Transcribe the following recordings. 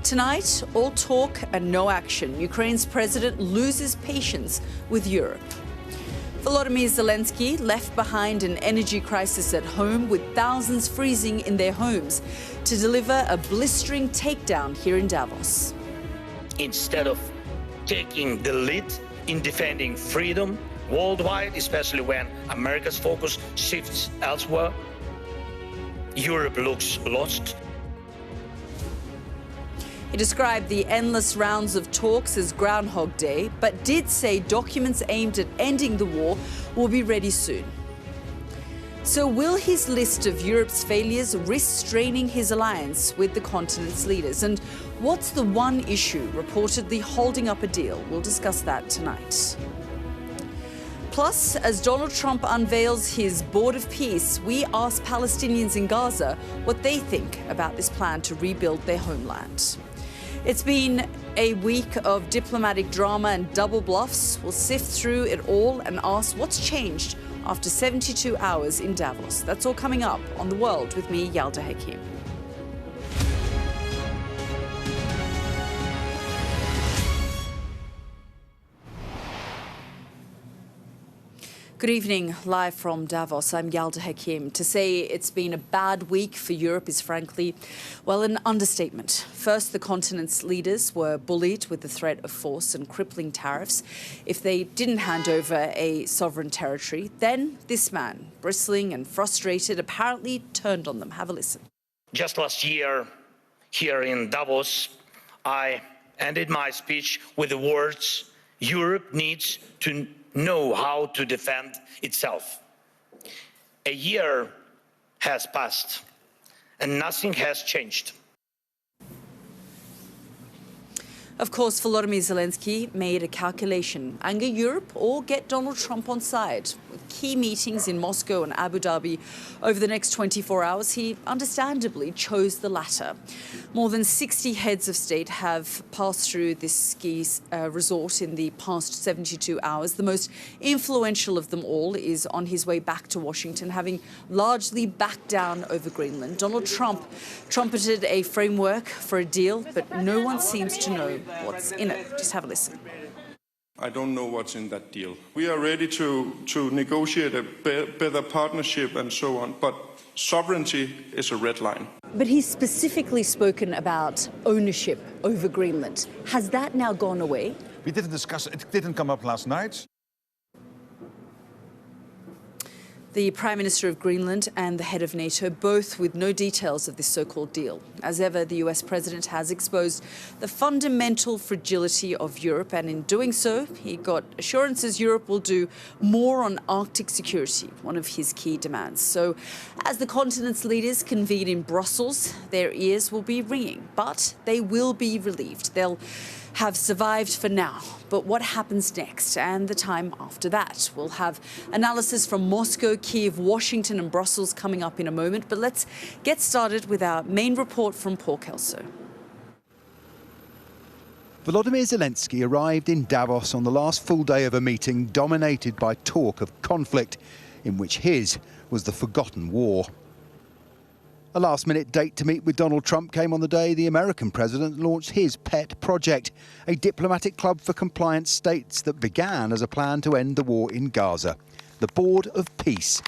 Tonight, all talk and no action. Ukraine's president loses patience with Europe. Volodymyr Zelenskyy left behind an energy crisis at home with thousands freezing in their homes to deliver a blistering takedown here in Davos. Instead of taking the lead in defending freedom worldwide, especially when America's focus shifts elsewhere, Europe looks lost. He described the endless rounds of talks as Groundhog Day, but did say documents aimed at ending the war will be ready soon. So will his list of Europe's failures risk straining his alliance with the continent's leaders? And what's the one issue reportedly holding up a deal? We'll discuss that tonight. Plus, as Donald Trump unveils his board of peace, we ask Palestinians in Gaza what they think about this plan to rebuild their homeland. It's been a week of diplomatic drama and double bluffs. We'll sift through it all and ask what's changed after 72 hours in Davos. That's all coming up on The World with me, Yalda Hakim. Good evening, live from Davos. I'm Yalda Hakim. To say it's been a bad week for Europe is frankly, well, an understatement. First, the continent's leaders were bullied with the threat of force and crippling tariffs if they didn't hand over a sovereign territory. Then this man, bristling and frustrated, apparently turned on them. Have a listen. Just last year, here in Davos, I ended my speech with the words, "Europe needs to know how to defend itself." A year has passed and nothing has changed. Of course, Volodymyr Zelenskyy made a calculation: anger Europe or get Donald Trump on side. With key meetings in Moscow and Abu Dhabi over the next 24 hours, he understandably chose the latter. More than 60 heads of state have passed through this ski resort in the past 72 hours. The most influential of them all is on his way back to Washington, having largely backed down over Greenland. Donald Trump trumpeted a framework for a deal, but no one seems to know what's in it. Just have a listen. I don't know what's in that deal. We are ready to negotiate a better partnership and so on, but sovereignty is a red line. But he's specifically spoken about ownership over Greenland. Has that now gone away? We didn't discuss it. It didn't come up last night. The Prime Minister of Greenland and the head of NATO, both with no details of this so-called deal. As ever, the US president has exposed the fundamental fragility of Europe, and in doing so, he got assurances Europe will do more on Arctic security, one of his key demands. So, as the continent's leaders convene in Brussels, their ears will be ringing, but they will be relieved. They'll have survived for now. But what happens next and the time after that? We'll have analysis from Moscow, Kyiv, Washington and Brussels coming up in a moment. But let's get started with our main report from Paul Kelso. Volodymyr Zelenskyy arrived in Davos on the last full day of a meeting dominated by talk of conflict, in which his was the forgotten war. A last-minute date to meet with Donald Trump came on the day the American president launched his pet project, a diplomatic club for compliant states that began as a plan to end the war in Gaza, the Board of Peace.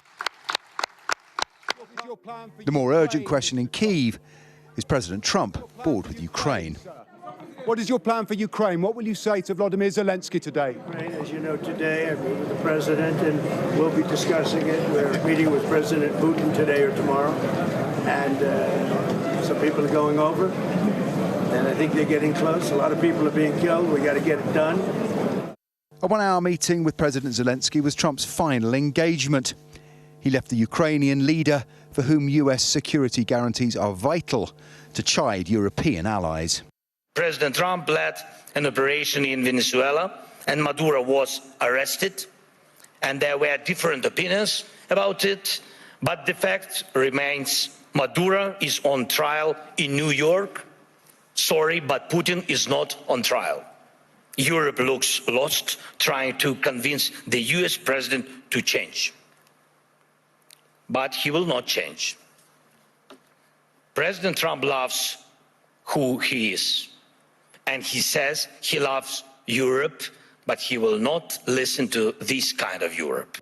The more urgent question in Kyiv is President Trump bored with Ukraine. What is your plan for Ukraine? What will you say to Volodymyr Zelenskyy today? As you know, today I meet with the president and we'll be discussing it. We're meeting with President Putin today or tomorrow. And some people are going over. And I think they're getting close. A lot of people are being killed. We got to get it done. A one-hour meeting with President Zelenskyy was Trump's final engagement. He left the Ukrainian leader, for whom US security guarantees are vital, to chide European allies. President Trump led an operation in Venezuela and Maduro was arrested, and there were different opinions about it, but the fact remains Maduro is on trial in New York. Sorry, but Putin is not on trial. Europe looks lost trying to convince the US president to change. But he will not change. President Trump loves who he is. And he says he loves Europe, but he will not listen to this kind of Europe.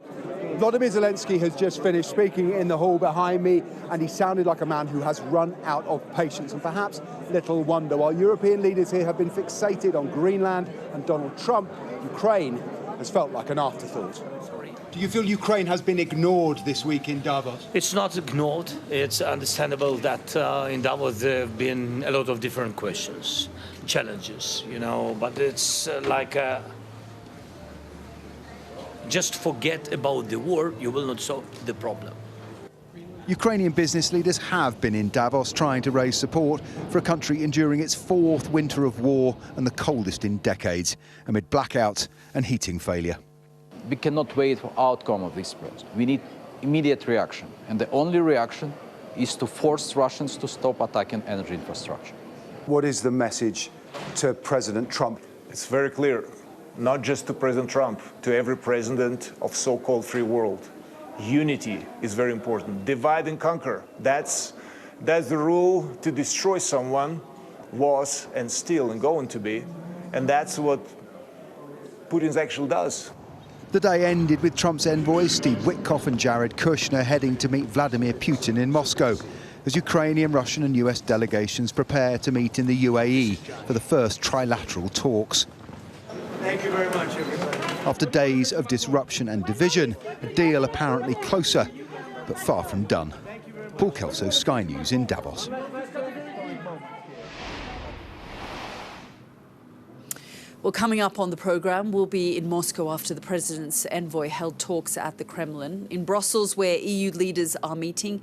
Volodymyr Zelenskyy has just finished speaking in the hall behind me, and he sounded like a man who has run out of patience. And perhaps little wonder, while European leaders here have been fixated on Greenland and Donald Trump, Ukraine has felt like an afterthought. Do you feel Ukraine has been ignored this week in Davos? It's not ignored. It's understandable that in Davos there have been a lot of different questions, challenges, you know, but it's just forget about the war, you will not solve the problem. Ukrainian business leaders have been in Davos trying to raise support for a country enduring its fourth winter of war and the coldest in decades, amid blackouts and heating failure. We cannot wait for outcome of this process. We need immediate reaction, and the only reaction is to force Russians to stop attacking energy infrastructure. What is the message to President Trump? It's very clear, not just to President Trump, to every president of so-called free world. Unity is very important. Divide and conquer. That's the rule to destroy someone was and still and going to be, and that's what Putin actually does. The day ended with Trump's envoys Steve Witkoff and Jared Kushner heading to meet Vladimir Putin in Moscow, as Ukrainian, Russian and US delegations prepare to meet in the UAE for the first trilateral talks. Thank you very much, everybody. After days of disruption and division, a deal apparently closer, but far from done. Paul Kelso, Sky News in Davos. Well, coming up on the programme, we'll be in Moscow after the President's envoy held talks at the Kremlin, in Brussels where EU leaders are meeting,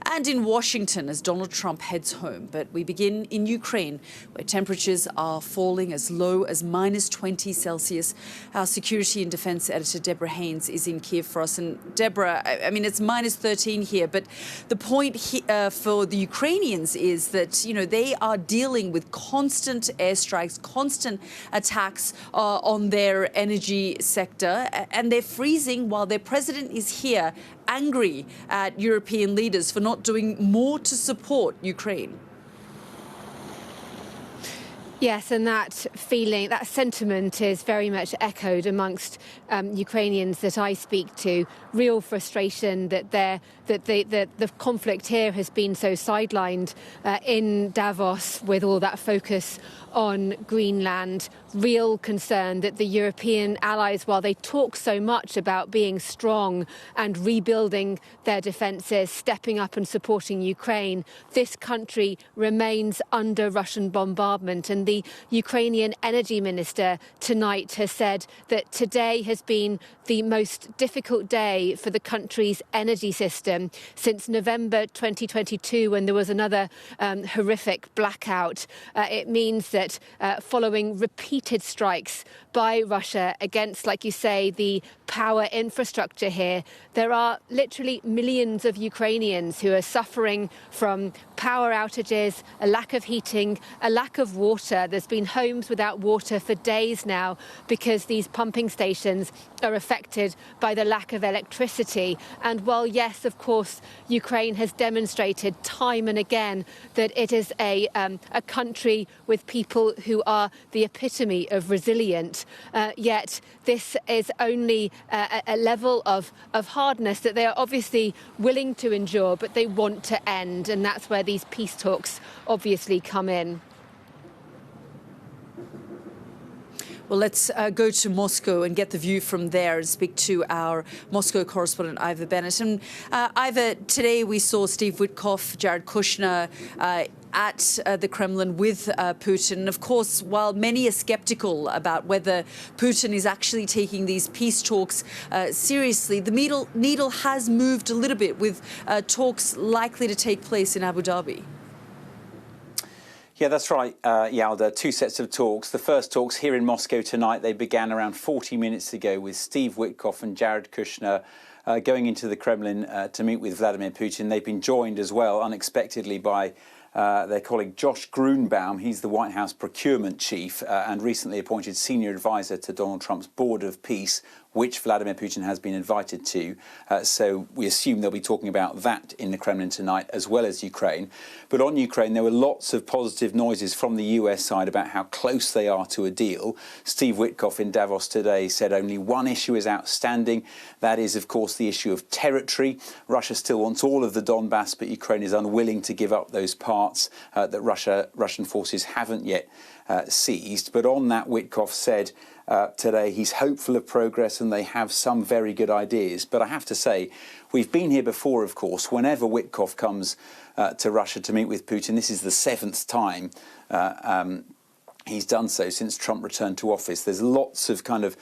and in Washington as Donald Trump heads home. But we begin in Ukraine, where temperatures are falling as low as -20 Celsius. Our security and defence editor Deborah Haynes is in Kiev for us. And Deborah, I mean, it's -13 here, but the point for the Ukrainians is that, you know, they are dealing with constant airstrikes, constant attacks on their energy sector, and they're freezing while their president is here, angry at European leaders for not doing more to support Ukraine. Yes, and that feeling, that sentiment is very much echoed amongst Ukrainians that I speak to. Real frustration that the conflict here has been so sidelined in Davos with all that focus on Greenland. Real concern that the European allies, while they talk so much about being strong and rebuilding their defences, stepping up and supporting Ukraine, this country remains under Russian bombardment. And the Ukrainian energy minister tonight has said that today has been the most difficult day for the country's energy system since November 2022, when there was another horrific blackout. It means that following repeated strikes by Russia against, like you say, the power infrastructure here, there are literally millions of Ukrainians who are suffering from power outages, a lack of heating, a lack of water. There's been homes without water for days now because these pumping stations are affected by the lack of electricity. And while, yes, of course, Ukraine has demonstrated time and again that it is a country with people who are the epitome of resilient, yet this is only a level of hardness that they are obviously willing to endure, but they want to end. And that's where these peace talks obviously come in. Well, let's go to Moscow and get the view from there and speak to our Moscow correspondent, Ivor Bennett. And Ivor, today we saw Steve Witkoff, Jared Kushner at the Kremlin with Putin. Of course, while many are sceptical about whether Putin is actually taking these peace talks seriously, the needle has moved a little bit with talks likely to take place in Abu Dhabi. Yeah, that's right, Yalda. Two sets of talks. The first talks here in Moscow tonight, they began around 40 minutes ago with Steve Witkoff and Jared Kushner going into the Kremlin to meet with Vladimir Putin. They've been joined as well, unexpectedly, by their colleague Josh Grunbaum. He's the White House procurement chief and recently appointed senior advisor to Donald Trump's Board of Peace, which Vladimir Putin has been invited to. So we assume they'll be talking about that in the Kremlin tonight, as well as Ukraine. But on Ukraine, there were lots of positive noises from the US side about how close they are to a deal. Steve Witkoff in Davos today said only one issue is outstanding. That is, of course, the issue of territory. Russia still wants all of the Donbass, but Ukraine is unwilling to give up those parts that Russian forces haven't yet seized. But on that, Witkoff said today he's hopeful of progress and they have some very good ideas. But I have to say, we've been here before, of course. Whenever Witkoff comes to Russia to meet with Putin, this is the 7th time he's done so since Trump returned to office. There's lots of kind of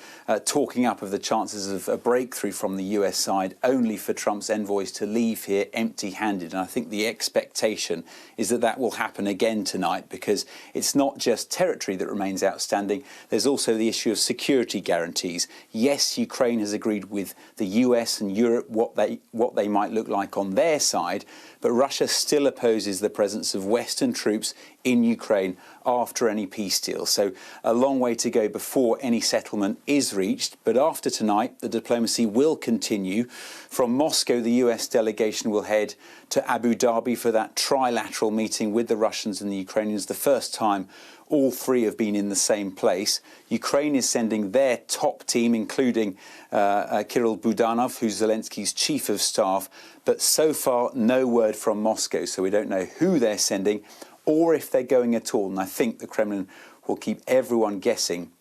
talking up of the chances of a breakthrough from the US side, only for Trump's envoys to leave here empty-handed. And I think the expectation is that that will happen again tonight, because it's not just territory that remains outstanding. There's also the issue of security guarantees. Yes, Ukraine has agreed with the US and Europe what they might look like on their side, but Russia still opposes the presence of Western troops in Ukraine after any peace deal. So a long way to go before any settlement is reached. But after tonight, the diplomacy will continue. From Moscow, the US delegation will head to Abu Dhabi for that trilateral meeting with the Russians and the Ukrainians, the first time all three have been in the same place. Ukraine is sending their top team, including Kirill Budanov, who's Zelensky's chief of staff. But so far, no word from Moscow, so we don't know who they're sending or if they're going at all. And I think the Kremlin will keep everyone guessing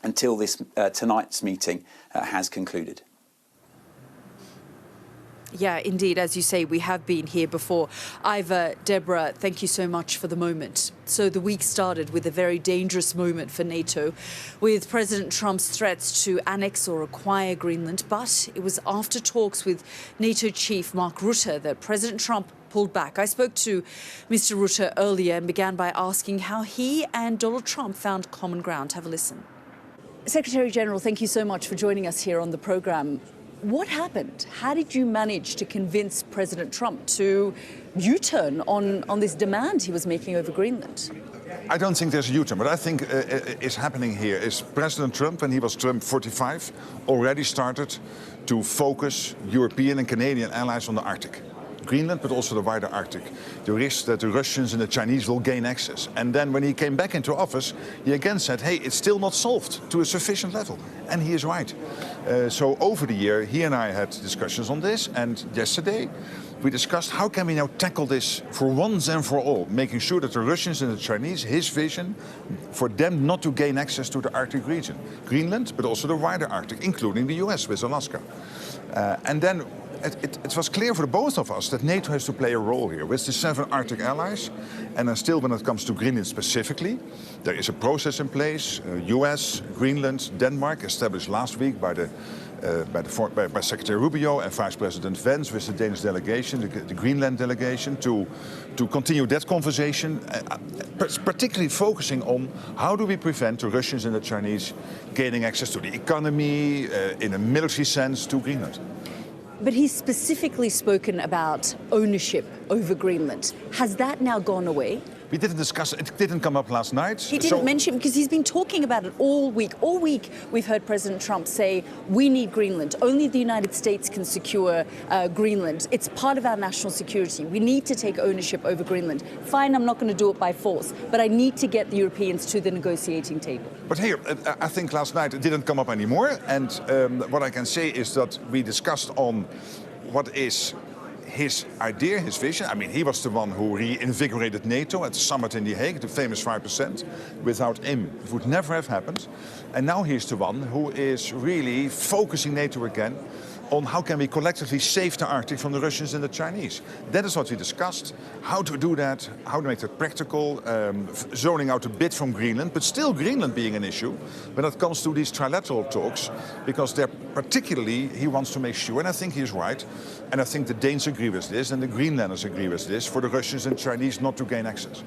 until this tonight's meeting has concluded. Yeah, indeed. As you say, we have been here before. Ivor, Deborah, thank you so much for the moment. So the week started with a very dangerous moment for NATO, with President Trump's threats to annex or acquire Greenland. But it was after talks with NATO chief Mark Rutte that President Trump pulled back. I spoke to Mr. Rutte earlier and began by asking how he and Donald Trump found common ground. Have a listen. Secretary General, thank you so much for joining us here on the programme. What happened? How did you manage to convince President Trump to U-turn on this demand he was making over Greenland? I don't think there's a U-turn. What I think is happening here is President Trump, when he was Trump 45, already started to focus European and Canadian allies on the Arctic. Greenland, but also the wider Arctic. The risk that the Russians and the Chinese will gain access. And then when he came back into office, he again said, hey, it's still not solved to a sufficient level. And he is right. So over the year, he and I had discussions on this. And yesterday, we discussed how can we now tackle this for once and for all, making sure that the Russians and the Chinese, his vision, for them not to gain access to the Arctic region. Greenland, but also the wider Arctic, including the US with Alaska. And then it was clear for both of us that NATO has to play a role here with the 7 Arctic allies. And then still, when it comes to Greenland specifically, there is a process in place. US, Greenland, Denmark, established last week by Secretary Rubio and Vice President Vance with the Danish delegation, the Greenland delegation, to continue that conversation, particularly focusing on how do we prevent the Russians and the Chinese gaining access to the economy, in a military sense, to Greenland. But he's specifically spoken about ownership over Greenland. Has that now gone away? We didn't discuss it. It didn't come up last night. He didn't mention, because he's been talking about it all week. All week we've heard President Trump say, we need Greenland. Only the United States can secure Greenland. It's part of our national security. We need to take ownership over Greenland. Fine, I'm not going to do it by force, but I need to get the Europeans to the negotiating table. But here, I think last night it didn't come up anymore. And what I can say is that we discussed on what is his idea, his vision. I mean, he was the one who reinvigorated NATO at the summit in The Hague, the famous 5%. Without him, it would never have happened. And now he's the one who is really focusing NATO again on how can we collectively save the Arctic from the Russians and the Chinese. That is what we discussed, how to do that, how to make that practical, zoning out a bit from Greenland, but still Greenland being an issue when it comes to these trilateral talks, because they're particularly, he wants to make sure, and I think he's right, and I think the Danes agree with this, and the Greenlanders agree with this, for the Russians and Chinese not to gain access.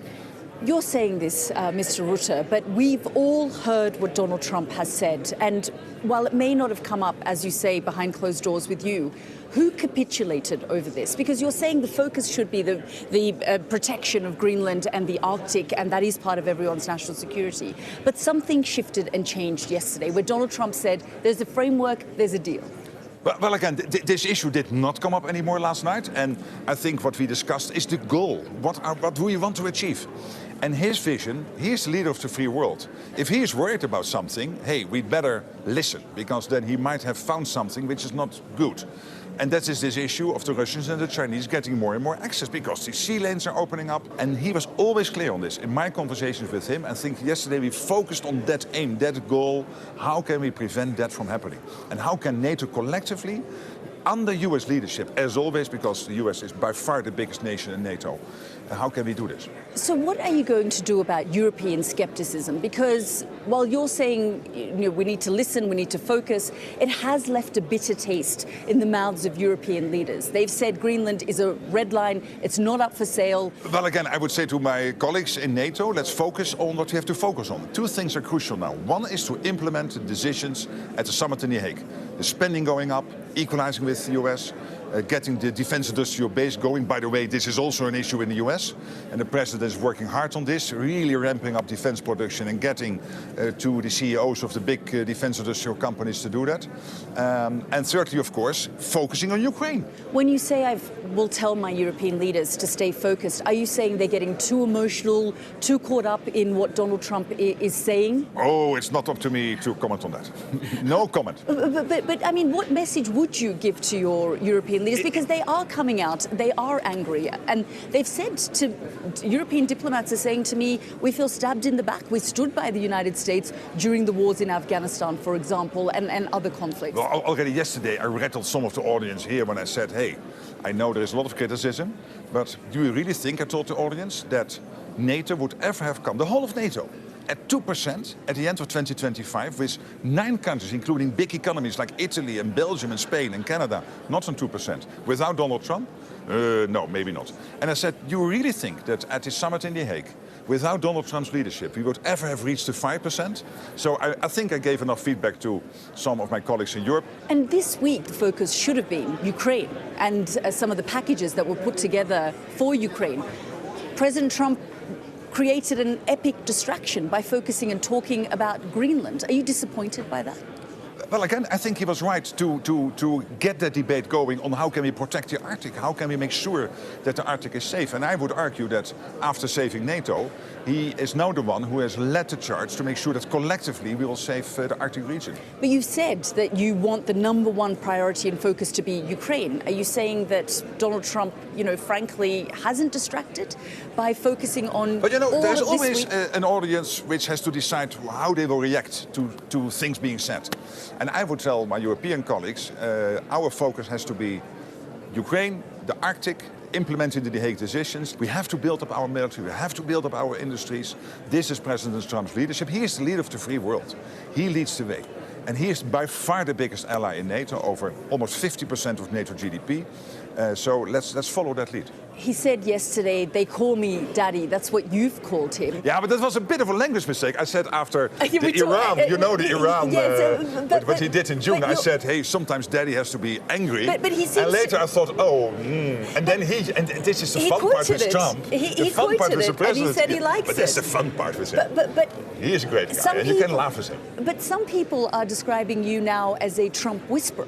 You're saying this, Mr. Rutte, but we've all heard what Donald Trump has said. And while it may not have come up, as you say, behind closed doors with you, who capitulated over this? Because you're saying the focus should be the protection of Greenland and the Arctic, and that is part of everyone's national security. But something shifted and changed yesterday, where Donald Trump said, there's a framework, there's a deal. Well, again, this issue did not come up anymore last night, and I think what we discussed is the goal. What do we want to achieve? And his vision, he is the leader of the free world. If he is worried about something, hey, we'd better listen, because then he might have found something which is not good. And that is this issue of the Russians and the Chinese getting more and more access, because the sea lanes are opening up. And he was always clear on this in my conversations with him. I think yesterday we focused on that aim, that goal. How can we prevent that from happening? And how can NATO collectively, under US leadership, as always, because the US is by far the biggest nation in NATO, how can we do this? So what are you going to do about European skepticism? Because while you're saying we need to listen, we need to focus, it has left a bitter taste in the mouths of European leaders. They've said Greenland is a red line, it's not up for sale. Well, again, I would say to my colleagues in NATO, let's focus on what we have to focus on. Two things are crucial now. One is to implement the decisions at the summit in The Hague. The spending going up, equalizing with the US, getting the defense industrial base going. By the way, this is also an issue in the US, and the president is working hard on this, really ramping up defense production and getting to the CEOs of the big defense industrial companies to do that. And thirdly, of course, focusing on Ukraine. When you say I will tell my European leaders to stay focused, are you saying they're getting too emotional, too caught up in what Donald Trump is saying? Oh, it's not up to me to comment on that. No comment. But I mean, what message would you give to your European leaders? Because they are coming out, they are angry, and they've said to European diplomats are saying to me, we feel stabbed in the back. We stood by the United States during the wars in Afghanistan, for example, and other conflicts. Well, already yesterday I rattled some of the audience here when I said, hey, I know there is a lot of criticism, but do you really think, I told the audience, that NATO would ever have come, the whole of NATO, at 2% at the end of 2025, with 9 countries, including big economies like Italy and Belgium and Spain and Canada, not on 2%. Without Donald Trump? No, maybe not. And I said, you really think that at the summit in The Hague, without Donald Trump's leadership, we would ever have reached the 5%? So I think I gave enough feedback to some of my colleagues in Europe. And this week, the focus should have been Ukraine and some of the packages that were put together for Ukraine. President Trump created an epic distraction by focusing and talking about Greenland. Are you disappointed by that? Well, again, I think he was right to get that debate going on how can we protect the Arctic, how can we make sure that the Arctic is safe. And I would argue that after saving NATO, he is now the one who has led the charge to make sure that collectively we will save the Arctic region. But you said that you want the #1 priority and focus to be Ukraine. Are you saying that Donald Trump, frankly, hasn't distracted by focusing on But there's all of always this an audience which has to decide how they will react to things being said. And I would tell my European colleagues, our focus has to be Ukraine, the Arctic, implementing the The Hague decisions. We have to build up our military, we have to build up our industries. This is President Trump's leadership. He is the leader of the free world. He leads the way. And he is by far the biggest ally in NATO, over almost 50% of NATO GDP. So let's follow that lead. He said yesterday, they call me daddy. That's what you've called him. Yeah, but that was a bit of a language mistake. I said after the Iran, what he did in June, I said, hey, sometimes daddy has to be angry. But he seems and later I thought, and then and this is the fun part with Trump. The fun part with the president. And he said he likes but that's the fun part with him. But he is a great guy, and you can laugh at him. But some people are describing you now as a Trump whisperer.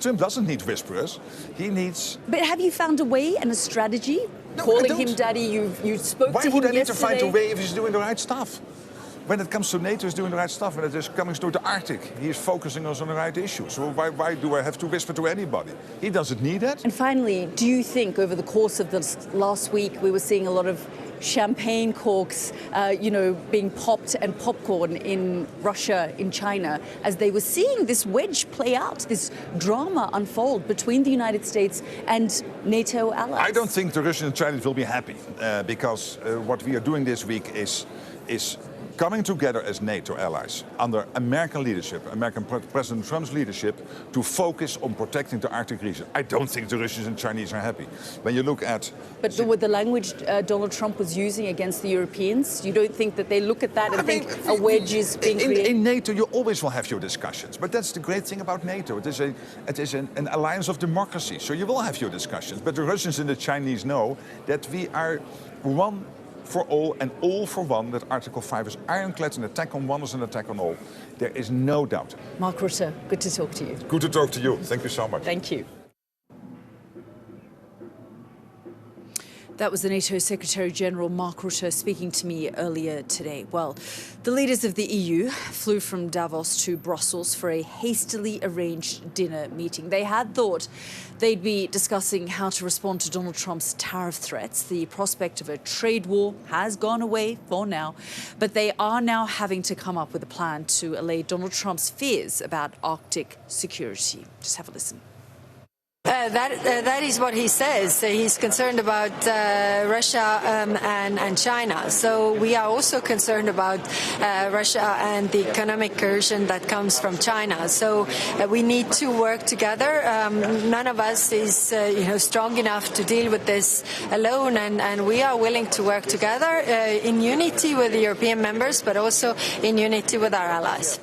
Trump doesn't need whisperers. He needs... But have you found a way and a strategy? No, calling him daddy, you spoke to him yesterday. Why would I need to find a way if he's doing the right stuff? When it comes to NATO, he's doing the right stuff. When it is coming to the Arctic, he is focusing us on the right issues. So why do I have to whisper to anybody? He doesn't need that. And finally, do you think over the course of this last week, we were seeing a lot of champagne corks, being popped and popcorn in Russia, in China, as they were seeing this wedge play out, this drama unfold between the United States and NATO allies? I don't think the Russians and Chinese will be happy because what we are doing this week is is coming together as NATO allies under American leadership, American President Trump's leadership, to focus on protecting the Arctic region. I don't think the Russians and Chinese are happy. When you look at... But with the language Donald Trump was using against the Europeans, you don't think that they look at that and think a wedge is being created? In NATO, you always will have your discussions. But that's the great thing about NATO. It is an alliance of democracy. So you will have your discussions. But the Russians and the Chinese know that we are one for all and all for one, that Article 5 is ironclad. An attack on one is an attack on all. There is no doubt. Mark Rutte, good to talk to you. Good to talk to you. Thank you so much. Thank you. That was the NATO Secretary-General Mark Rutte speaking to me earlier today. Well, the leaders of the EU flew from Davos to Brussels for a hastily arranged dinner meeting. They had thought they'd be discussing how to respond to Donald Trump's tariff threats. The prospect of a trade war has gone away for now, but they are now having to come up with a plan to allay Donald Trump's fears about Arctic security. Just have a listen. That is what he says. He's concerned about Russia and China. So we are also concerned about Russia and the economic coercion that comes from China. So we need to work together. None of us is strong enough to deal with this alone, and we are willing to work together in unity with the European members, but also in unity with our allies.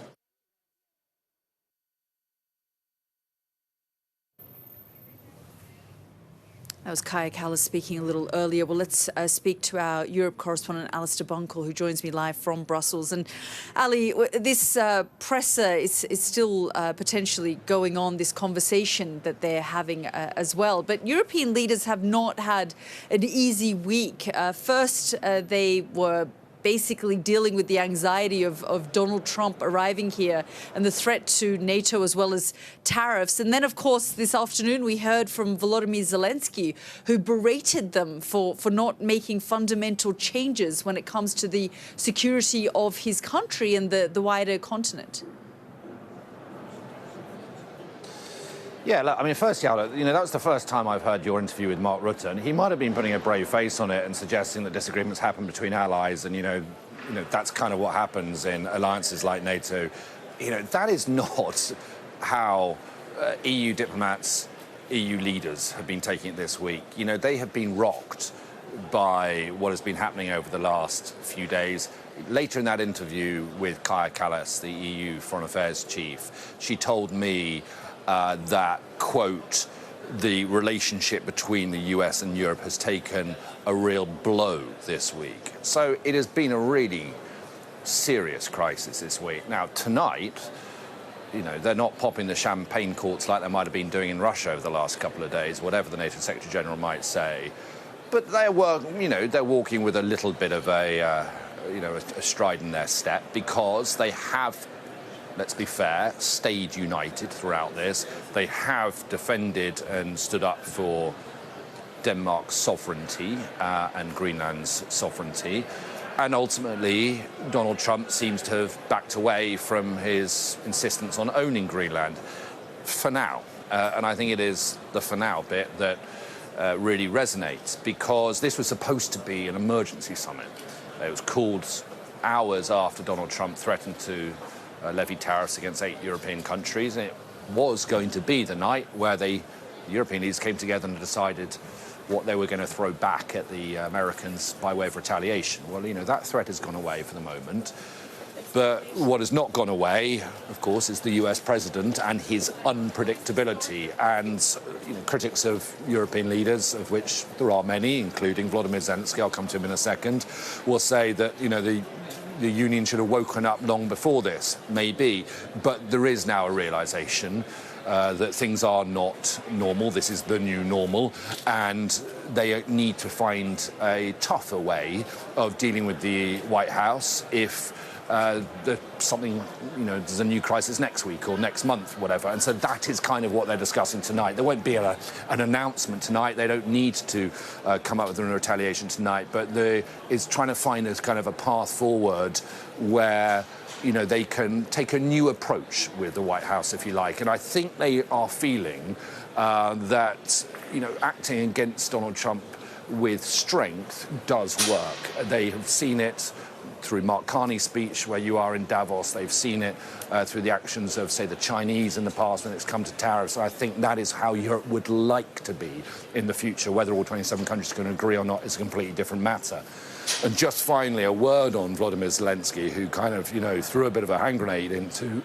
That was Kaya Kallas speaking a little earlier. Well, let's speak to our Europe correspondent, Alistair Bunkle, who joins me live from Brussels. And Ali, this presser is still potentially going on, this conversation that they're having as well. But European leaders have not had an easy week. First, they were basically dealing with the anxiety of Donald Trump arriving here and the threat to NATO as well as tariffs. And then, of course, this afternoon we heard from Volodymyr Zelenskyy, who berated them for not making fundamental changes when it comes to the security of his country and the wider continent. Yeah, look, I mean, first, Yalda, that was the first time I've heard your interview with Mark Rutte, and he might have been putting a brave face on it and suggesting that disagreements happen between allies, and, that's kind of what happens in alliances like NATO. That is not how EU diplomats, EU leaders have been taking it this week. They have been rocked by what has been happening over the last few days. Later in that interview with Kaya Kallas, the EU Foreign Affairs chief, she told me that, quote, the relationship between the US and Europe has taken a real blow this week. So it has been a really serious crisis this week. Now, tonight, they're not popping the champagne corks like they might have been doing in Russia over the last couple of days, whatever the NATO Secretary-General might say. But they're walking with a little bit of a stride in their step, because they have, let's be fair, stayed united throughout this. They have defended and stood up for Denmark's sovereignty and Greenland's sovereignty. And ultimately, Donald Trump seems to have backed away from his insistence on owning Greenland for now. And I think it is the for now bit that really resonates, because this was supposed to be an emergency summit. It was called hours after Donald Trump threatened to levy tariffs against 8 European countries. And it was going to be the night where the European leaders came together and decided what they were going to throw back at the Americans by way of retaliation. Well, that threat has gone away for the moment. But what has not gone away, of course, is the US president and his unpredictability. And critics of European leaders, of which there are many, including Volodymyr Zelenskyy, I'll come to him in a second, will say that, the Union should have woken up long before this, maybe. But there is now a realization that things are not normal. This is the new normal, and they need to find a tougher way of dealing with the White House if there's a new crisis next week or next month, whatever. And so that is kind of what they're discussing tonight. There won't be an announcement tonight. They don't need to come up with a retaliation tonight, but it's trying to find a kind of a path forward where they can take a new approach with the White House, if you like. And I think they are feeling that acting against Donald Trump with strength does work. They have seen it through Mark Carney's speech where you are in Davos. They've seen it through the actions of, say, the Chinese in the past when it's come to tariffs. I think that is how Europe would like to be in the future. Whether all 27 countries can agree or not is a completely different matter. And just finally, a word on Volodymyr Zelenskyy, who kind of, threw a bit of a hand grenade into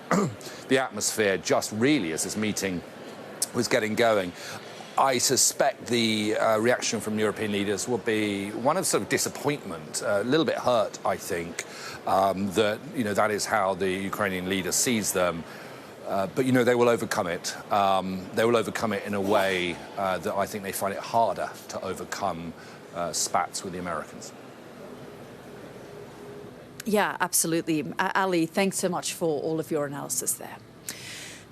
the atmosphere just really as this meeting was getting going. I suspect the reaction from European leaders will be one of sort of disappointment, a little bit hurt, I think, that, that is how the Ukrainian leader sees them. But, they will overcome it. They will overcome it in a way that I think they find it harder to overcome spats with the Americans. Yeah, absolutely. Ali, thanks so much for all of your analysis there.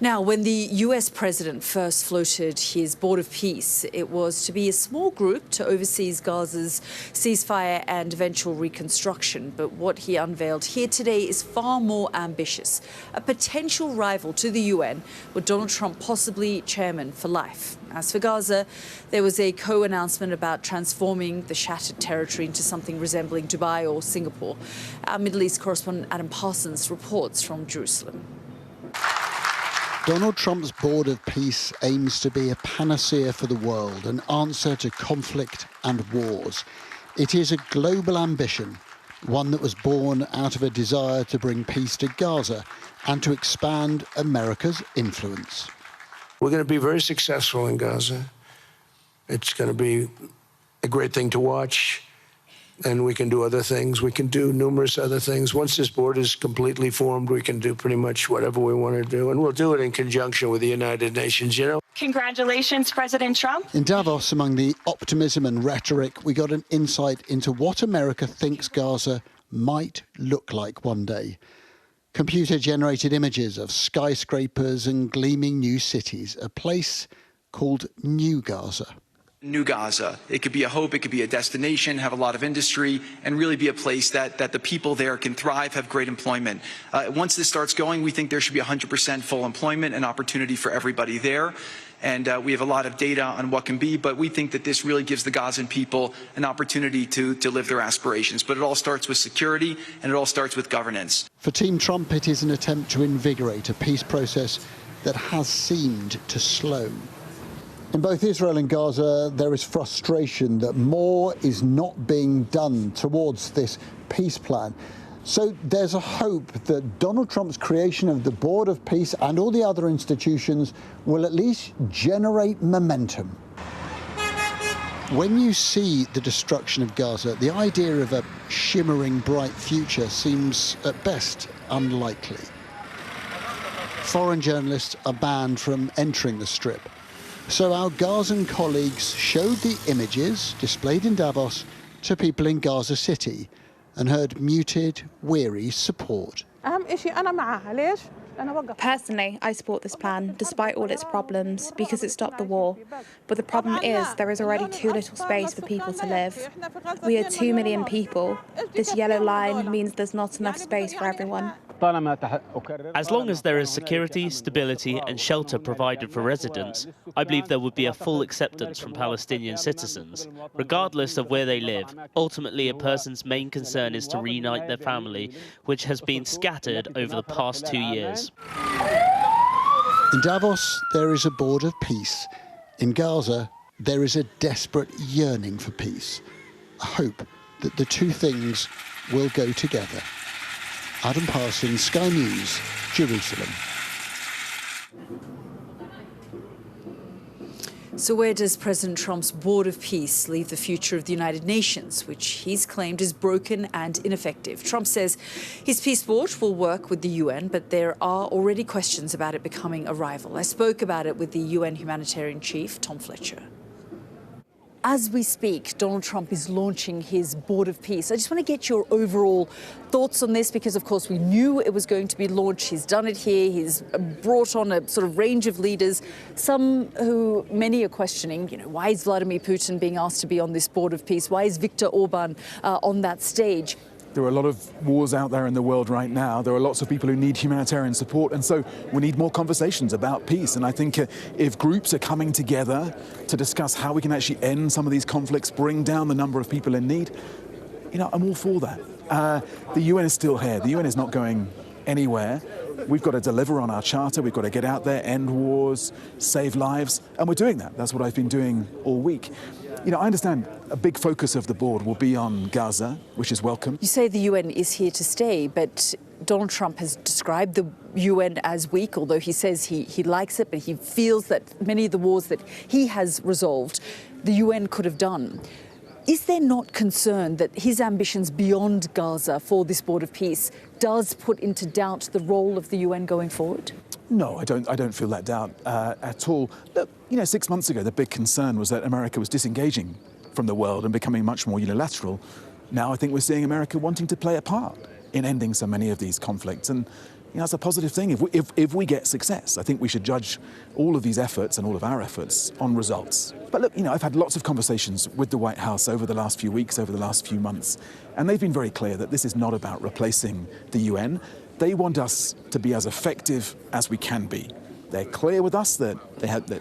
Now, when the US president first floated his board of peace, it was to be a small group to oversee Gaza's ceasefire and eventual reconstruction. But what he unveiled here today is far more ambitious. A potential rival to the UN, with Donald Trump possibly chairman for life. As for Gaza, there was a co-announcement about transforming the shattered territory into something resembling Dubai or Singapore. Our Middle East correspondent Adam Parsons reports from Jerusalem. Donald Trump's Board of Peace aims to be a panacea for the world, an answer to conflict and wars. It is a global ambition, one that was born out of a desire to bring peace to Gaza and to expand America's influence. We're going to be very successful in Gaza. It's going to be a great thing to watch. And we can do other things. We can do numerous other things. Once this board is completely formed, we can do pretty much whatever we want to do. And we'll do it in conjunction with the United Nations, Congratulations, President Trump. In Davos, among the optimism and rhetoric, we got an insight into what America thinks Gaza might look like one day. Computer-generated images of skyscrapers and gleaming new cities, a place called New Gaza. New Gaza. It could be a hope, it could be a destination, have a lot of industry, and really be a place that the people there can thrive, have great employment. Once this starts going, we think there should be 100% full employment and opportunity for everybody there. And we have a lot of data on what can be, but we think that this really gives the Gazan people an opportunity to live their aspirations. But it all starts with security, and it all starts with governance. For Team Trump, it is an attempt to invigorate a peace process that has seemed to slow. In both Israel and Gaza, there is frustration that more is not being done towards this peace plan. So there's a hope that Donald Trump's creation of the Board of Peace and all the other institutions will at least generate momentum. When you see the destruction of Gaza, the idea of a shimmering bright future seems at best unlikely. Foreign journalists are banned from entering the Strip. So our Gazan colleagues showed the images displayed in Davos to people in Gaza City and heard muted, weary support. Personally, I support this plan, despite all its problems, because it stopped the war. But the problem is there is already too little space for people to live. We are 2 million people. This yellow line means there's not enough space for everyone. As long as there is security, stability and shelter provided for residents, I believe there would be a full acceptance from Palestinian citizens, regardless of where they live. Ultimately, a person's main concern is to reunite their family, which has been scattered over the past 2 years. In Davos, there is a board of peace. In Gaza, there is a desperate yearning for peace, a hope that the two things will go together. Adam Parsons, Sky News, Jerusalem. So where does President Trump's Board of Peace leave the future of the United Nations, which he's claimed is broken and ineffective? Trump says his peace board will work with the UN, but there are already questions about it becoming a rival. I spoke about it with the UN humanitarian chief, Tom Fletcher. As we speak, Donald Trump is launching his Board of Peace. I just want to get your overall thoughts on this because, of course, we knew it was going to be launched. He's done it here. He's brought on a sort of range of leaders, some who many are questioning, why is Vladimir Putin being asked to be on this Board of Peace? Why is Viktor Orban on that stage? There are a lot of wars out there in the world right now. There are lots of people who need humanitarian support, and so we need more conversations about peace. And I think if groups are coming together to discuss how we can actually end some of these conflicts, bring down the number of people in need, I'm all for that. The UN is still here. The UN is not going anywhere. We've got to deliver on our charter. We've got to get out there, end wars, save lives, and we're doing that. That's what I've been doing all week. I understand a big focus of the board will be on Gaza, which is welcome. You say the UN is here to stay, but Donald Trump has described the UN as weak, although he says he likes it, but he feels that many of the wars that he has resolved, the UN could have done. Is there not concern that his ambitions beyond Gaza for this board of peace does put into doubt the role of the UN going forward? No, I don't feel that doubt at all. Look, 6 months ago, the big concern was that America was disengaging from the world and becoming much more unilateral. Now I think we're seeing America wanting to play a part in ending so many of these conflicts. And that's a positive thing. If we get success, I think we should judge all of these efforts and all of our efforts on results. But look, I've had lots of conversations with the White House over the last few weeks, over the last few months, and they've been very clear that this is not about replacing the UN. They want us to be as effective as we can be. They're clear with us that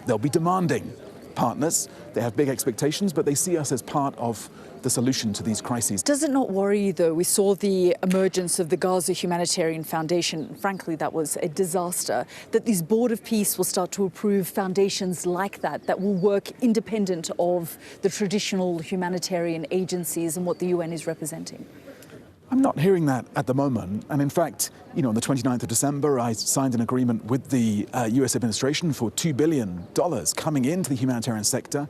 they'll be demanding partners. They have big expectations, but they see us as part of the solution to these crises. Does it not worry you, though? We saw the emergence of the Gaza Humanitarian Foundation. Frankly, that was a disaster. That this board of peace will start to approve foundations like that will work independent of the traditional humanitarian agencies and what the UN is representing? I'm not hearing that at the moment. And in fact, on the 29th of December, I signed an agreement with the US administration for $2 billion coming into the humanitarian sector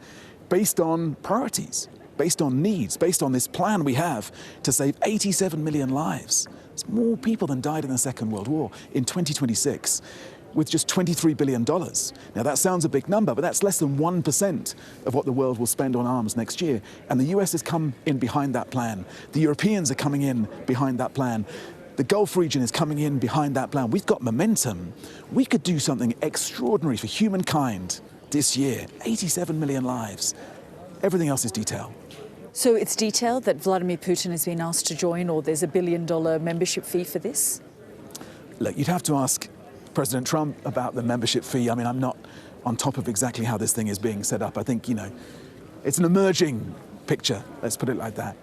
based on priorities, based on needs, based on this plan we have to save 87 million lives. It's more people than died in the Second World War in 2026. With just $23 billion. Now that sounds a big number, but that's less than 1% of what the world will spend on arms next year. And the US has come in behind that plan. The Europeans are coming in behind that plan. The Gulf region is coming in behind that plan. We've got momentum. We could do something extraordinary for humankind this year. 87 million lives. Everything else is detail. So it's detail that Vladimir Putin has been asked to join, or there's $1 billion membership fee for this? Look, you'd have to ask President Trump about the membership fee. I'm not on top of exactly how this thing is being set up. I think, it's an emerging picture, let's put it like that.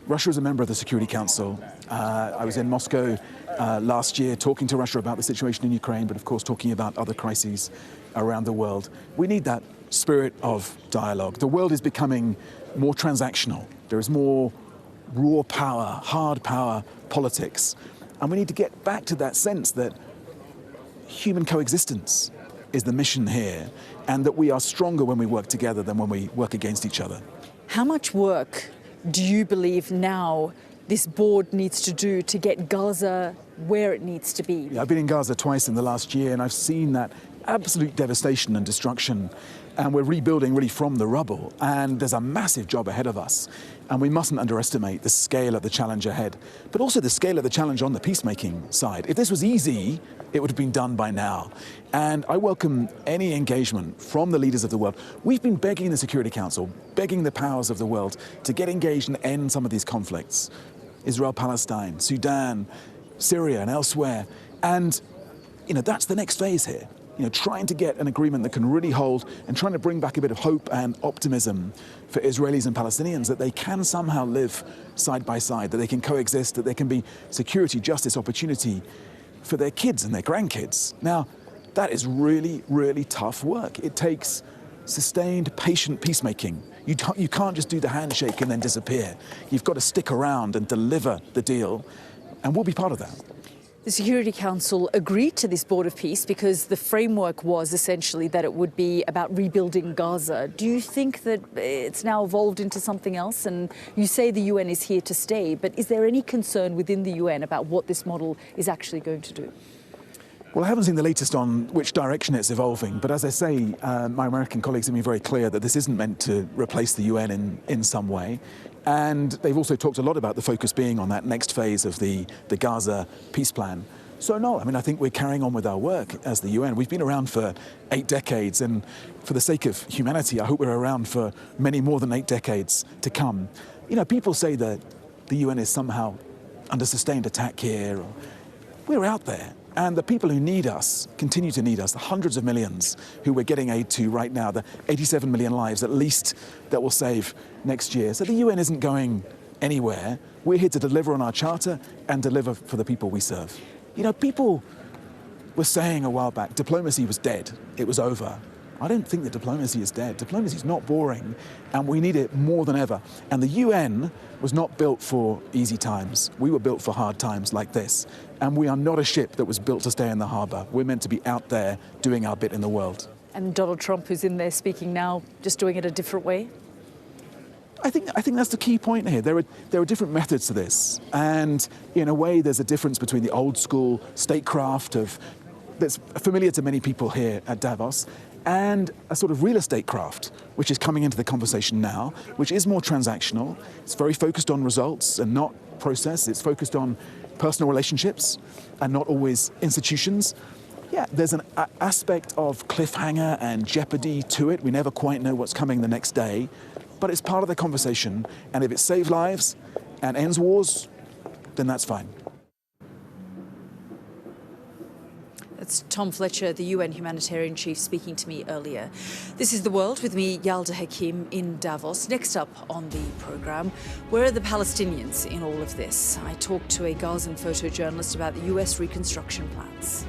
Russia is a member of the Security Council. I was in Moscow last year talking to Russia about the situation in Ukraine, but of course talking about other crises around the world. We need that spirit of dialogue. The world is becoming more transactional. There is more raw power, hard power politics. And we need to get back to that sense that human coexistence is the mission here, and that we are stronger when we work together than when we work against each other. How much work do you believe now this board needs to do to get Gaza where it needs to be? I've been in Gaza twice in the last year, and I've seen that absolute devastation and destruction, and we're rebuilding really from the rubble, and there's a massive job ahead of us, and we mustn't underestimate the scale of the challenge ahead, but also the scale of the challenge on the peacemaking side. If this was easy, it would have been done by now. And I welcome any engagement from the leaders of the world. We've been begging the Security Council, begging the powers of the world to get engaged and end some of these conflicts. Israel, Palestine, Sudan, Syria and elsewhere. And, that's the next phase here. Trying to get an agreement that can really hold and trying to bring back a bit of hope and optimism for Israelis and Palestinians, that they can somehow live side by side, that they can coexist, that there can be security, justice, opportunity for their kids and their grandkids. Now, that is really, really tough work. It takes sustained, patient peacemaking. You can't just do the handshake and then disappear. You've got to stick around and deliver the deal, and we'll be part of that. The Security Council agreed to this board of peace because the framework was essentially that it would be about rebuilding Gaza. Do you think that it's now evolved into something else? And you say the UN is here to stay, but is there any concern within the UN about what this model is actually going to do? Well, I haven't seen the latest on which direction it's evolving, but as I say, my American colleagues have been very clear that this isn't meant to replace the UN in some way. And they've also talked a lot about the focus being on that next phase of the Gaza peace plan. So no, I think we're carrying on with our work as the UN. We've been around for 8 decades, and for the sake of humanity, I hope we're around for many more than 8 decades to come. People say that the UN is somehow under sustained attack here. We're out there. And the people who need us continue to need us, the hundreds of millions who we're getting aid to right now, the 87 million lives at least that we'll save next year. So the UN isn't going anywhere. We're here to deliver on our charter and deliver for the people we serve. You know, people were saying a while back, diplomacy was dead, it was over. I don't think that diplomacy is dead. Diplomacy is not boring, and we need it more than ever. And the UN was not built for easy times. We were built for hard times like this. And we are not a ship that was built to stay in the harbour. We're meant to be out there doing our bit in the world. And Donald Trump, who's in there speaking now, just doing it a different way? I think that's the key point here. There are different methods to this. And in a way, there's a difference between the old school statecraft that's familiar to many people here at Davos, and a sort of real estate craft, which is coming into the conversation now, which is more transactional. It's very focused on results and not process. It's focused on personal relationships and not always institutions. Yeah, there's an aspect of cliffhanger and jeopardy to it. We never quite know what's coming the next day, but it's part of the conversation. And if it saves lives and ends wars, then that's fine. That's Tom Fletcher, the UN humanitarian chief, speaking to me earlier. This is The World with me, Yalda Hakim, in Davos. Next up on the programme, where are the Palestinians in all of this? I talked to a Gazan photojournalist about the US reconstruction plans.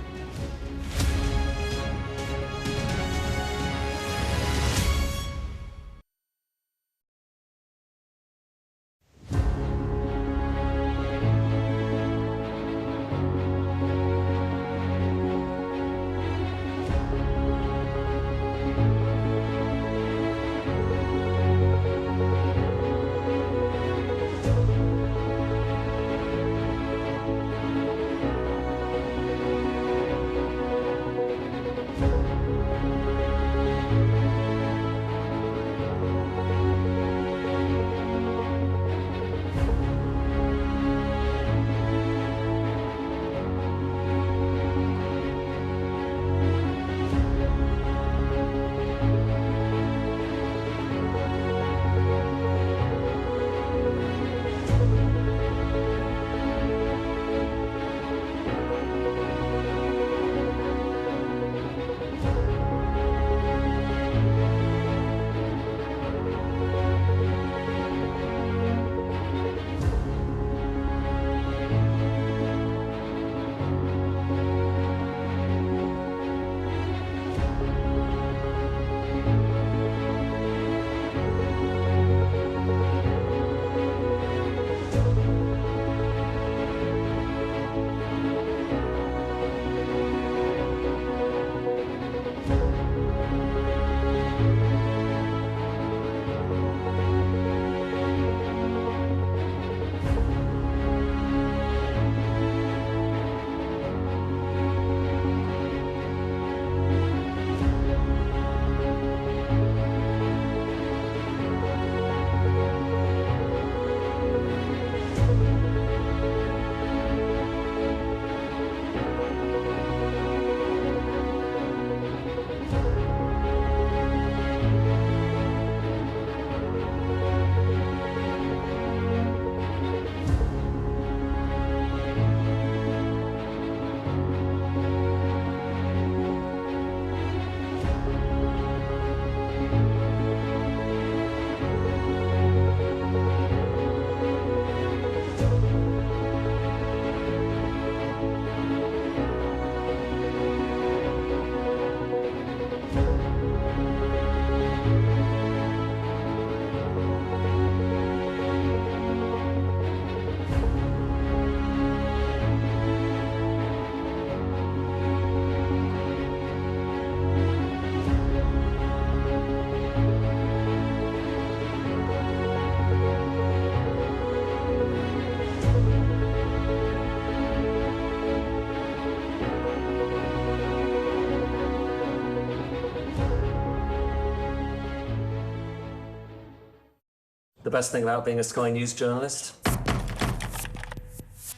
The best thing about being a Sky News journalist?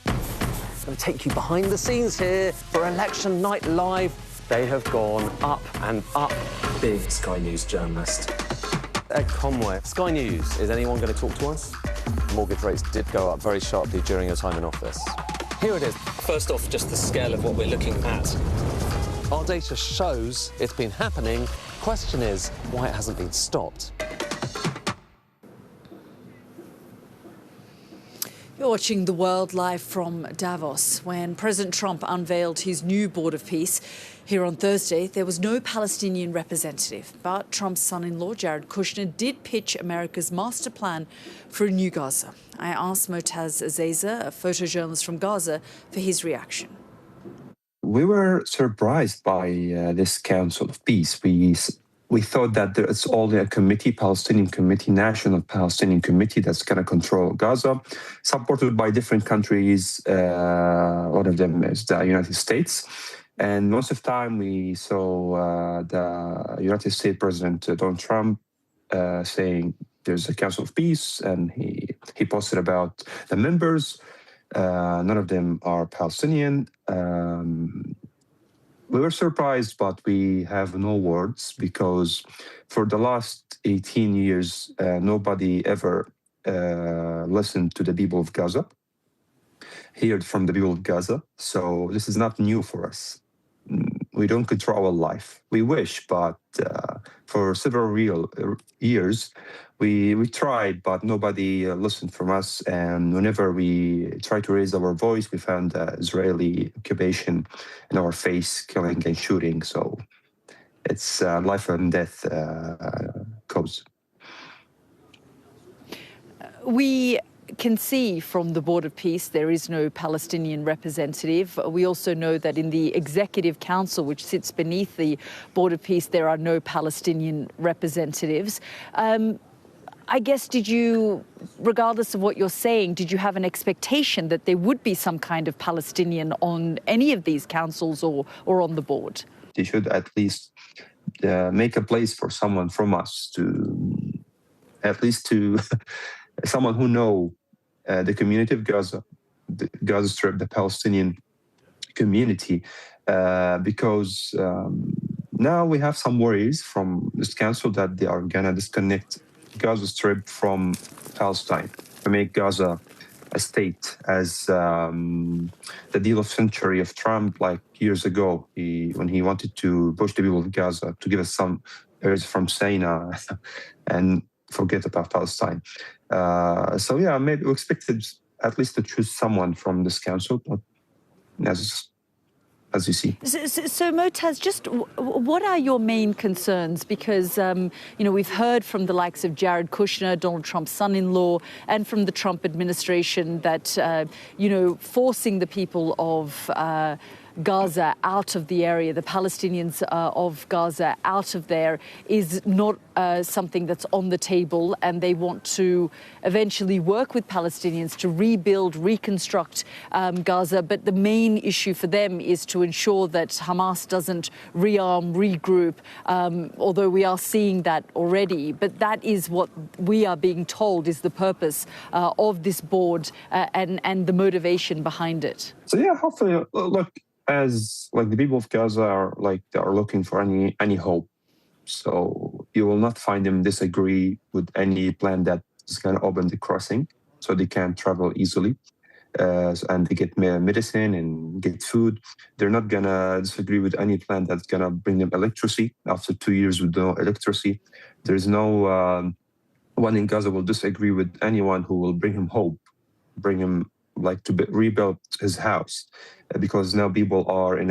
I'm going to take you behind the scenes here for Election Night Live. They have gone up and up. Big Sky News journalist. Ed Conway. Sky News, is anyone going to talk to us? Mortgage rates did go up very sharply during your time in office. Here it is. First off, just the scale of what we're looking at. Our data shows it's been happening. Question is why it hasn't been stopped. You're watching The World live from Davos. When President Trump unveiled his new board of peace here on Thursday, there was no Palestinian representative. But Trump's son-in-law, Jared Kushner, did pitch America's master plan for a new Gaza. I asked Motaz Azeza, a photojournalist from Gaza, for his reaction. We were surprised by this Council of Peace. We thought that it's only a committee, Palestinian Committee, National Palestinian Committee, that's going to control Gaza, supported by different countries. One of them is the United States. And most of the time we saw the United States President Donald Trump saying there's a Council of Peace, and he posted about the members. None of them are Palestinian. We were surprised, but we have no words, because for the last 18 years, nobody ever listened to the people of Gaza, heard from the people of Gaza. So this is not new for us. We don't control our life. We wish, but for several years, we tried, but nobody listened from us. And whenever we try to raise our voice, we found the Israeli occupation in our face, killing and shooting. So it's life and death cause. We can see from the Board of Peace there is no Palestinian representative. We also know that in the Executive Council, which sits beneath the Board of Peace, there are no Palestinian representatives. I guess, did you, regardless of what you're saying, did you have an expectation that there would be some kind of Palestinian on any of these councils or on the board? They should at least make a place for someone from us to someone who know the community of Gaza, the Gaza Strip, the Palestinian community, because now we have some worries from this council that they are going to disconnect Gaza Strip from Palestine to make Gaza a state, as the deal of century of Trump, like years ago, when he wanted to push the people of Gaza to give us some areas from Sinai and forget about Palestine. So yeah, maybe we expected at least to choose someone from this council, but as you see. So Motaz, just what are your main concerns? Because, we've heard from the likes of Jared Kushner, Donald Trump's son-in-law, and from the Trump administration that, forcing the people of Gaza out of the area, the Palestinians of Gaza out of there, is not something that's on the table, and they want to eventually work with Palestinians to rebuild, reconstruct Gaza. But the main issue for them is to ensure that Hamas doesn't rearm, regroup, although we are seeing that already. But that is what we are being told is the purpose of this board and the motivation behind it. So yeah, hopefully, look, as like the people of Gaza are looking for any hope. So you will not find them disagree with any plan that is going to open the crossing so they can travel easily and they get medicine and get food. They're not going to disagree with any plan that's going to bring them electricity after 2 years with no electricity. There's no one in Gaza will disagree with anyone who will bring him hope, bring him to rebuild his house, because now people are in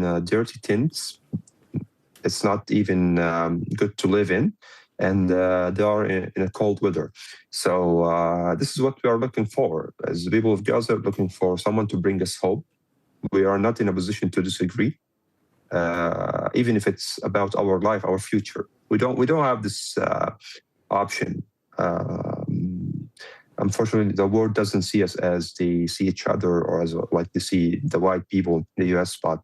a dirty tents. It's not even good to live in, and they are in a cold weather. So this is what we are looking for. As the people of Gaza are looking for someone to bring us hope. We are not in a position to disagree, even if it's about our life, our future. We don't have this option. Unfortunately, the world doesn't see us as they see each other, or as like they see the white people in the US. But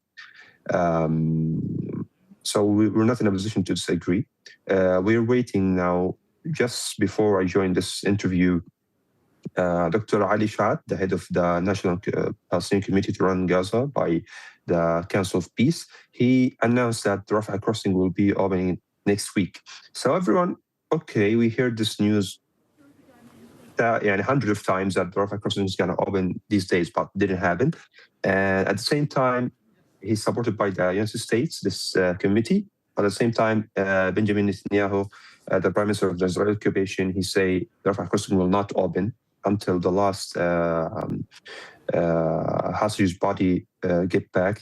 so we're not in a position to disagree. We're waiting now. Just before I joined this interview, Dr. Ali Shad, the head of the National Palestinian Committee to run Gaza by the Council of Peace, he announced that the Rafah crossing will be opening next week. So everyone, okay, we heard this news hundreds of times that the Rafah crossing is going to open these days, but didn't happen. And at the same time, he's supported by the United States, this committee. But at the same time, Benjamin Netanyahu, the Prime Minister of the Israeli occupation, he say the Rafah crossing will not open until the last hostage body get back.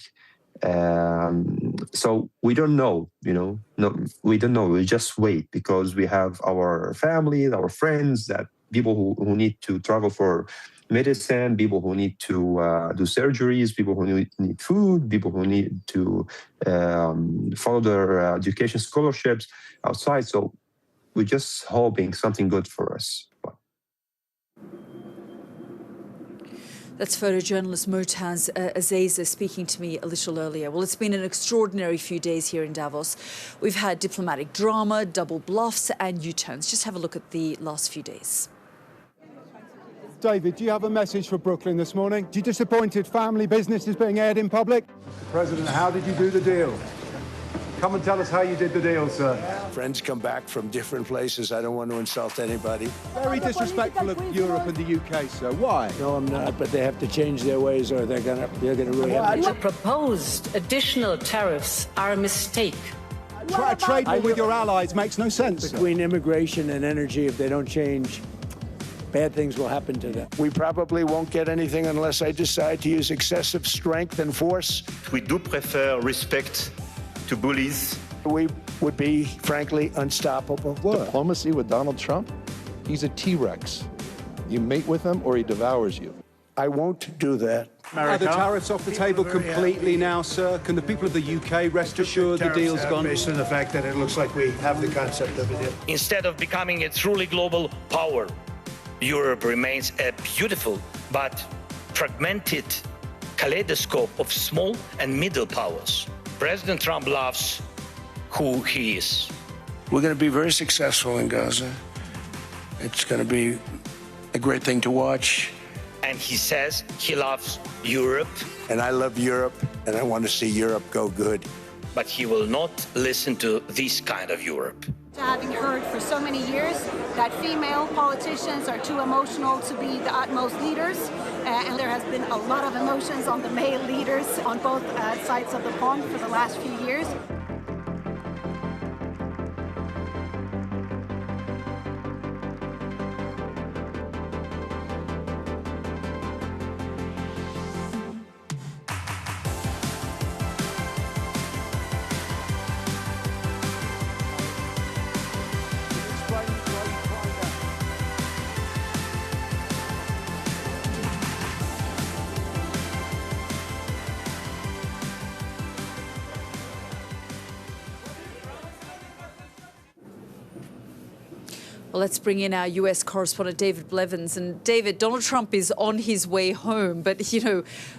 So we don't know, we don't know. We just wait because we have our families, our friends, that people who need to travel for medicine, people who need to do surgeries, people who need food, people who need to follow their education scholarships outside. So we're just hoping something good for us. That's photojournalist Murtaz Azeza speaking to me a little earlier. Well, it's been an extraordinary few days here in Davos. We've had diplomatic drama, double bluffs and U-turns. Just have a look at the last few days. David, do you have a message for Brooklyn this morning? Do you disappointed family business is being aired in public? President, how did you do the deal? Come and tell us how you did the deal, sir. Friends come back from different places. I don't want to insult anybody. Very disrespectful of Europe and the UK, sir. Why? No, I'm not, but they have to change their ways or they're gonna really have The proposed additional tariffs are a mistake. A trade war with your allies makes no sense. Between immigration and energy, if they don't change, bad things will happen to them. We probably won't get anything unless I decide to use excessive strength and force. We do prefer respect to bullies. We would be, frankly, unstoppable. Diplomacy with Donald Trump? He's a T-Rex. You mate with him or he devours you. I won't do that. Are the tariffs off the table completely now, sir? Can the people of the UK rest assured the deal's gone? Based on the fact that it looks like we have the concept of it. Instead of becoming a truly global power, Europe remains a beautiful but fragmented kaleidoscope of small and middle powers. President Trump loves who he is. We're going to be very successful in Gaza. It's going to be a great thing to watch. And he says he loves Europe. And I love Europe, and I want to see Europe go good. But he will not listen to this kind of Europe. Having heard for so many years that female politicians are too emotional to be the utmost leaders, and there has been a lot of emotions on the male leaders on both sides of the pond for the last few years. Well, let's bring in our US correspondent, David Blevins. And David, Donald Trump is on his way home, but,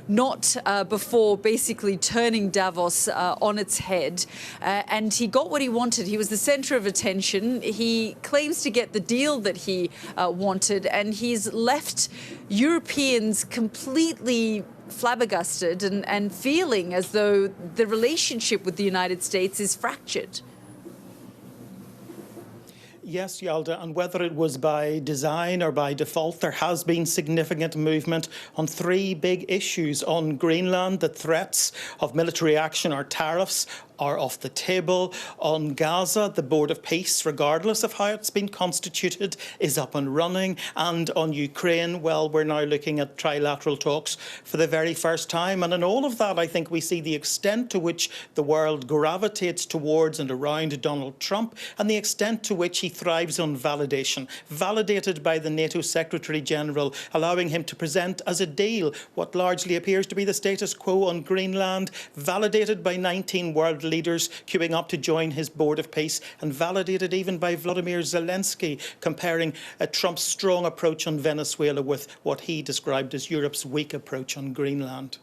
not before basically turning Davos on its head. And he got what he wanted. He was the center of attention. He claims to get the deal that he wanted, and he's left Europeans completely flabbergasted and feeling as though the relationship with the United States is fractured. Yes, Yalda, and whether it was by design or by default, there has been significant movement on three big issues. On Greenland, the threats of military action or tariffs are off the table. On Gaza, the Board of Peace, regardless of how it's been constituted, is up and running. And on Ukraine, well, we're now looking at trilateral talks for the very first time. And in all of that, I think we see the extent to which the world gravitates towards and around Donald Trump and the extent to which he thrives on validation, validated by the NATO Secretary-General, allowing him to present as a deal what largely appears to be the status quo on Greenland, validated by 19 world leaders queuing up to join his Board of Peace, and validated even by Vladimir Zelenskyy, comparing Trump's strong approach on Venezuela with what he described as Europe's weak approach on Greenland.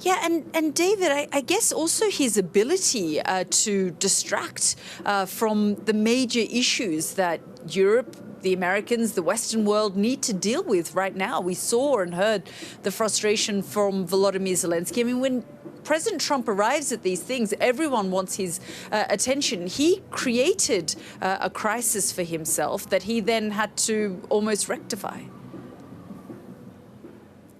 Yeah, and David, I guess also his ability to distract from the major issues that Europe, the Americans, the Western world need to deal with right now. We saw and heard the frustration from Volodymyr Zelenskyy. I mean, when President Trump arrives at these things, everyone wants his attention. He created a crisis for himself that he then had to almost rectify.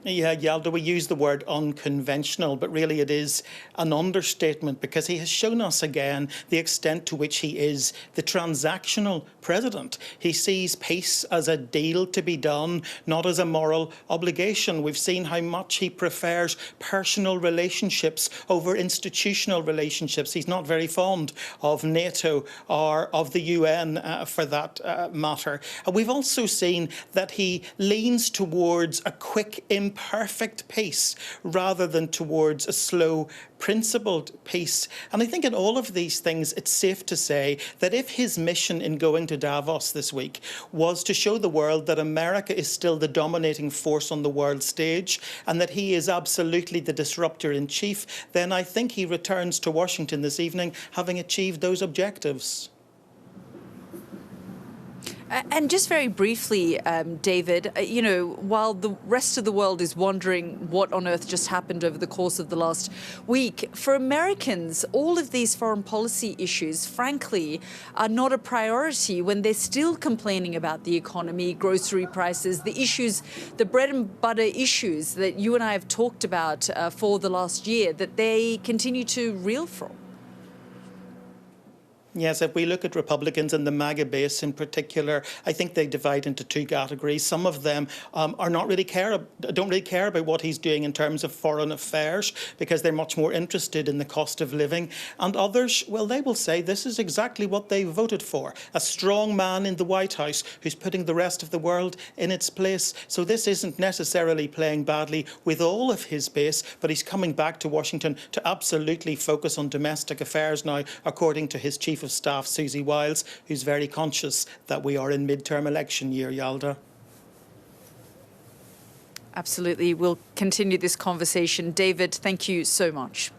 Yeah, Yalda, we use the word unconventional, but really it is an understatement because he has shown us again the extent to which he is the transactional president. He sees peace as a deal to be done, not as a moral obligation. We've seen how much he prefers personal relationships over institutional relationships. He's not very fond of NATO or of the UN for that matter. We've also seen that he leans towards a quick, imperfect peace rather than towards a slow, principled peace. And I think in all of these things, it's safe to say that if his mission in going to Davos this week was to show the world that America is still the dominating force on the world stage and that he is absolutely the disruptor in chief, then I think he returns to Washington this evening having achieved those objectives. And just very briefly, David, you know, while the rest of the world is wondering what on earth just happened over the course of the last week, for Americans, all of these foreign policy issues, frankly, are not a priority when they're still complaining about the economy, grocery prices, the issues, the bread and butter issues that you and I have talked about for the last year, that they continue to reel from. Yes, if we look at Republicans and the MAGA base in particular, I think they divide into two categories. Some of them don't really care about what he's doing in terms of foreign affairs because they're much more interested in the cost of living. And others, well, they will say this is exactly what they voted for. A strong man in the White House who's putting the rest of the world in its place. So this isn't necessarily playing badly with all of his base, but he's coming back to Washington to absolutely focus on domestic affairs now, according to his chief of staff, Susie Wiles, who's very conscious that we are in midterm election year, Yalda. Absolutely. We'll continue this conversation. David, thank you so much.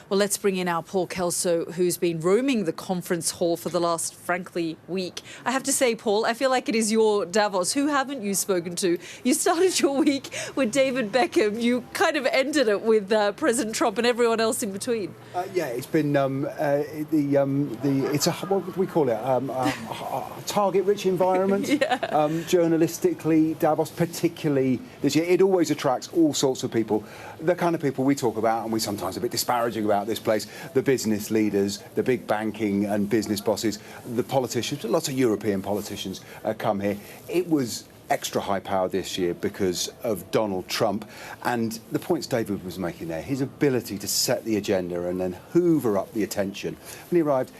Well, let's bring in our Paul Kelso, who's been roaming the conference hall for the last, frankly, week. I have to say, Paul, I feel like it is your Davos. Who haven't you spoken to? You started your week with David Beckham. You kind of ended it with President Trump and everyone else in between. Yeah, it's been it's a, what would we call it? A target-rich environment. Yeah. Journalistically, Davos, particularly this year, it always attracts all sorts of people. The kind of people we talk about, and we sometimes a bit disparaging about this place, the business leaders, the big banking and business bosses, the politicians, lots of European politicians come here. It was extra high power this year because of Donald Trump and the points David was making there, his ability to set the agenda and then hoover up the attention. When he arrived,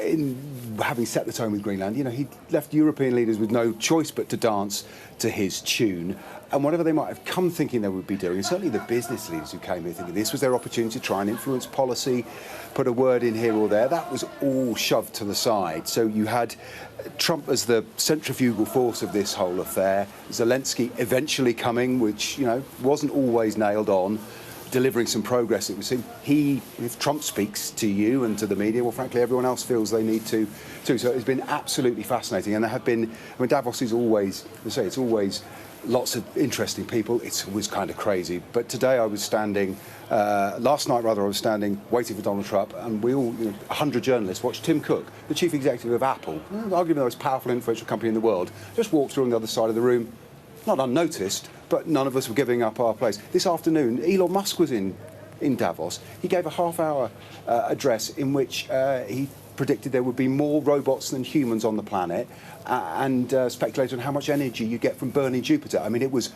in having set the tone with Greenland, you know, he left European leaders with no choice but to dance to his tune. And whatever they might have come thinking they would be doing, and certainly the business leaders who came here thinking this was their opportunity to try and influence policy, put a word in here or there, that was all shoved to the side. So you had Trump as the centrifugal force of this whole affair, Zelenskyy eventually coming, which, you know, wasn't always nailed on, delivering some progress, it would seem. If Trump speaks to you and to the media, well, frankly, everyone else feels they need to too. So it's been absolutely fascinating. And there have been, I mean, Davos is always, I say, it's always lots of interesting people. It's always kind of crazy. But today I was standing, last night rather, I was standing waiting for Donald Trump, and we all, you know, 100 journalists watched Tim Cook, the chief executive of Apple, arguably the most powerful, influential company in the world, just walked through on the other side of the room, not unnoticed, but none of us were giving up our place. This afternoon, Elon Musk was in Davos. He gave a half-hour address in which he predicted there would be more robots than humans on the planet, and speculated on how much energy you get from burning Jupiter. I mean, it was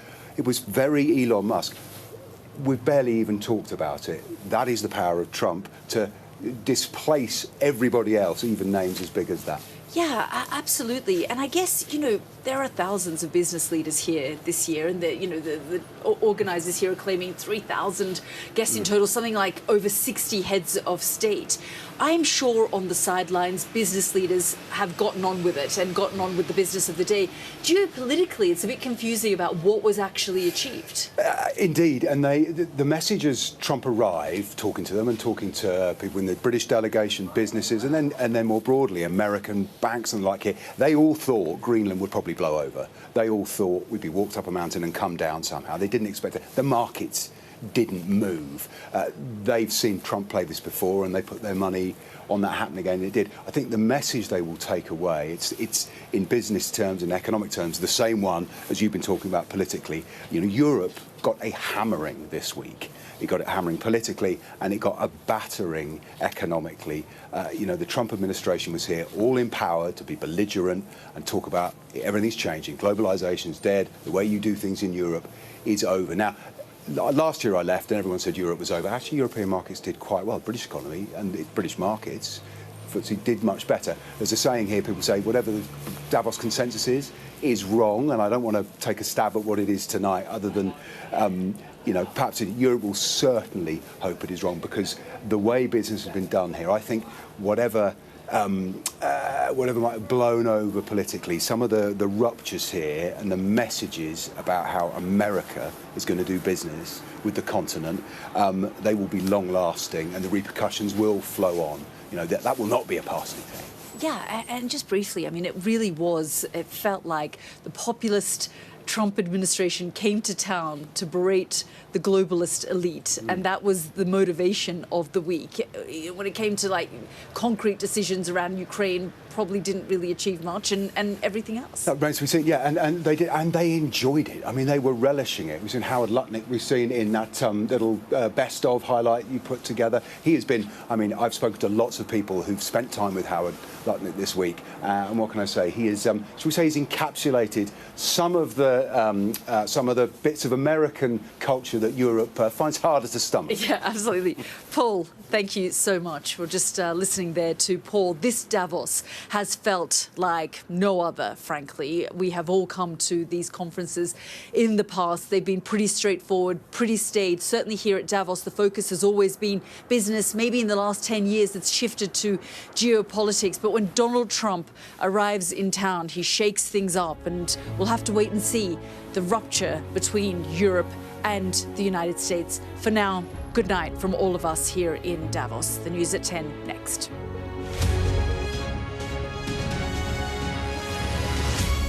very Elon Musk. We've barely even talked about it. That is the power of Trump, to displace everybody else, even names as big as that. Yeah, absolutely. And I guess, you know, there are thousands of business leaders here this year, and the organisers here are claiming 3,000 guests in total, something like over 60 heads of state. I'm sure on the sidelines, business leaders have gotten on with it and gotten on with the business of the day. Geopolitically, it's a bit confusing about what was actually achieved. Indeed, and the message as Trump arrived, talking to them and talking to people in the British delegation, businesses, and then more broadly, American banks and the like here, they all thought Greenland would probably blow over. They all thought we'd be walked up a mountain and come down somehow. They didn't expect it. The markets didn't move. They've seen Trump play this before, and they put their money on that happening again, and it did. I think the message they will take away, it's in business terms and economic terms, the same one as you've been talking about politically. You know, Europe got a hammering this week. It got it hammering politically, and it got a battering economically. You know, the Trump administration was here all empowered to be belligerent and talk about everything's changing. Globalization's dead. The way you do things in Europe is over. Now, last year I left and everyone said Europe was over. Actually, European markets did quite well. British economy and British markets, FTSE, did much better. There's a saying here, people say whatever the Davos consensus is wrong, and I don't want to take a stab at what it is tonight other than, you know, perhaps Europe will certainly hope it is wrong, because the way business has been done here, I think whatever might have blown over politically, some of the ruptures here and the messages about how America is going to do business with the continent, they will be long-lasting, and the repercussions will flow on. You know, that will not be a passing thing. Yeah, and just briefly, I mean, it really was, it felt like the populist Trump administration came to town to berate the globalist elite, and that was the motivation of the week. When it came to like concrete decisions around Ukraine, probably didn't really achieve much, and everything else. That remains to be seen. Yeah, and they did, and they enjoyed it. I mean, they were relishing it. We've seen Howard Lutnick. We've seen in that little best of highlight you put together. He has been. I mean, I've spoken to lots of people who've spent time with Howard Lutnick this week, and what can I say? He is. Shall we say he's encapsulated some of the bits of American culture that Europe finds harder to stomach. Yeah, absolutely. Paul, thank you so much. We're just listening there to Paul. This Davos has felt like no other, frankly. We have all come to these conferences in the past. They've been pretty straightforward, pretty staid. Certainly here at Davos, the focus has always been business. Maybe in the last 10 years, it's shifted to geopolitics. But when Donald Trump arrives in town, he shakes things up, and we'll have to wait and see the rupture between Europe and the United States. For now, good night from all of us here in Davos. The news at 10 next.